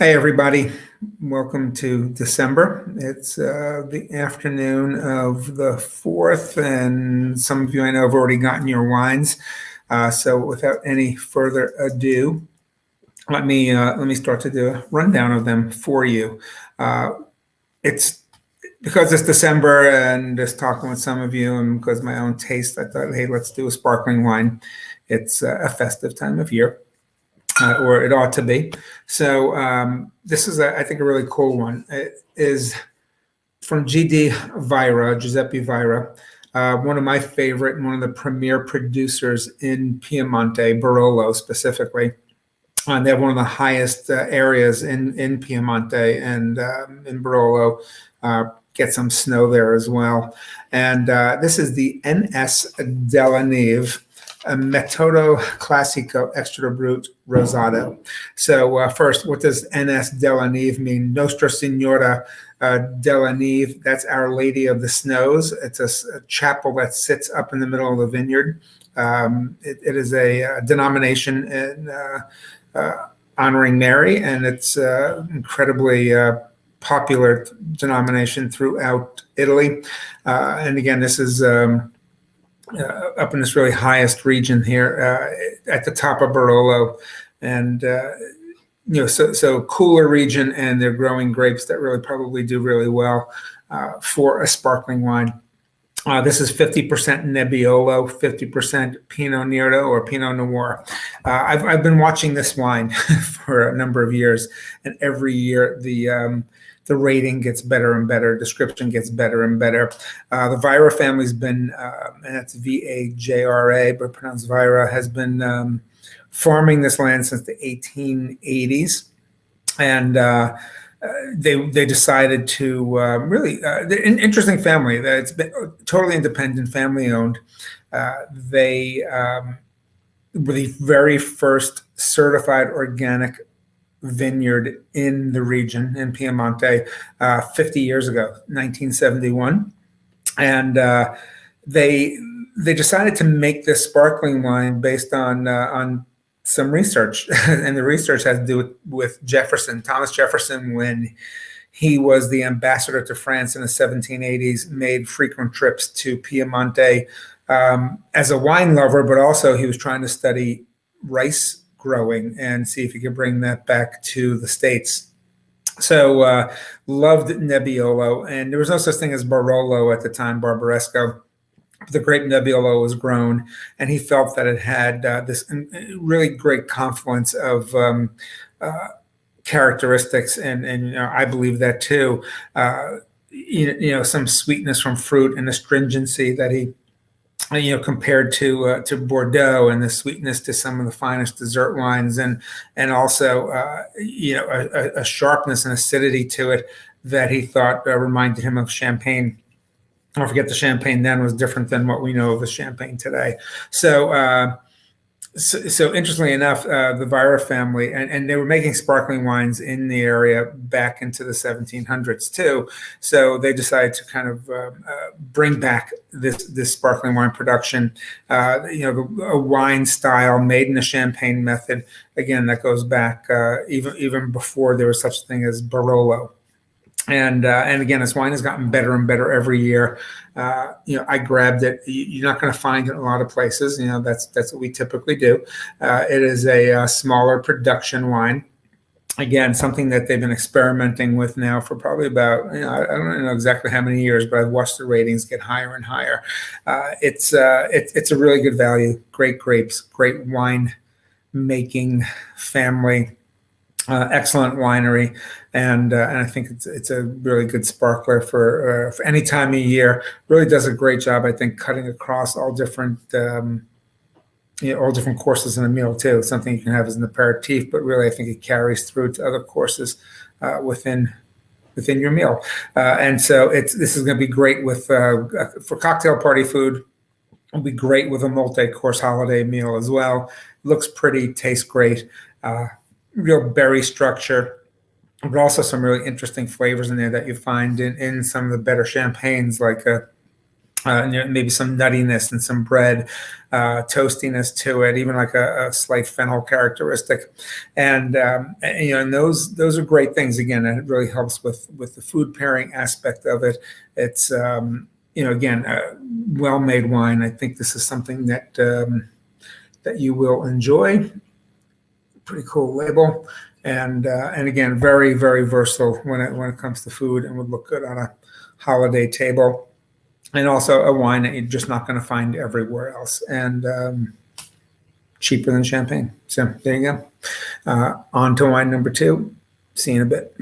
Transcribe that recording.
Hi, everybody. Welcome to December. It's the afternoon of the 4th, and some of you I know have already gotten your wines. So without any further ado, let me start to do a rundown of them for you. It's because it's December and just talking with some of you, and because of my own taste, I thought, hey, let's do a sparkling wine. It's a festive time of year. Or it ought to be. So this is, I think, a really cool one. It is from Giuseppe Vajra, one of my favorite and one of the premier producers in Piemonte, Barolo specifically. They have one of the highest areas in Piemonte, and in Barolo. Get some snow there as well. And this is the NS Della Neve, a Metodo Classico Extra Brut Rosado. So first, what does NS Della Neve mean? Nostra Signora Della Neve, that's Our Lady of the Snows. It's a chapel that sits up in the middle of the vineyard. It is a denomination in honoring Mary, and it's incredibly popular denomination throughout Italy. And again, this is up in this really highest region here at the top of Barolo, and so cooler region, and they're growing grapes that really probably do really well for a sparkling wine. This is 50% Nebbiolo, 50% Pinot Nero or Pinot Noir. I've been watching this wine for a number of years, and every year the rating gets better and better, description gets better and better. The Vajra family's been, and that's Vajra, but pronounced Vajra, has been farming this land since the 1880s. And they decided to really, an interesting family. It's been totally independent, family owned. They were the very first certified organic vineyard in the region in Piemonte 50 years ago, 1971. And they decided to make this sparkling wine based on some research. And the research has to do with Jefferson, Thomas Jefferson, when he was the ambassador to France in the 1780s, made frequent trips to Piemonte as a wine lover, but also he was trying to study rice growing and see if he could bring that back to the States. So loved Nebbiolo, and there was no such thing as Barolo at the time, Barbaresco. The grape Nebbiolo was grown, and he felt that it had this really great confluence of characteristics, and I believe that too. Some sweetness from fruit and astringency that he compared to Bordeaux, and the sweetness to some of the finest dessert wines, and also a sharpness and acidity to it that he thought reminded him of champagne. Don't forget, the champagne then was different than what we know of the champagne today. So interestingly enough, the Vajra family, and they were making sparkling wines in the area back into the 1700s too. So they decided to kind of bring back this sparkling wine production, a wine style made in the champagne method. Again, that goes back even before there was such a thing as Barolo. And again, this wine has gotten better and better every year. I grabbed it. You're not going to find it in a lot of places. That's what we typically do. It is a smaller production wine. Again, something that they've been experimenting with now for probably about, I don't know exactly how many years, but I've watched the ratings get higher and higher. It's a really good value. Great grapes, great wine making family. Excellent winery, and I think it's a really good sparkler for any time of year. Really does a great job, I think, cutting across all different courses in a meal too. It's something you can have as an aperitif, but really I think it carries through to other courses within your meal. And so this is going to be great with for cocktail party food. It'll be great with a multi-course holiday meal as well. Looks pretty, tastes great. Real berry structure, but also some really interesting flavors in there that you find in some of the better champagnes, like maybe some nuttiness and some bread, toastiness to it, even like a slight fennel characteristic, and those are great things. Again, it really helps with the food pairing aspect of it. It's again, well-made wine. I think this is something that that you will enjoy. Pretty cool label, and again, very, very versatile when it comes to food, and would look good on a holiday table. And also a wine that you're just not going to find everywhere else, and cheaper than champagne. So there you go. On to wine number 2. See you in a bit.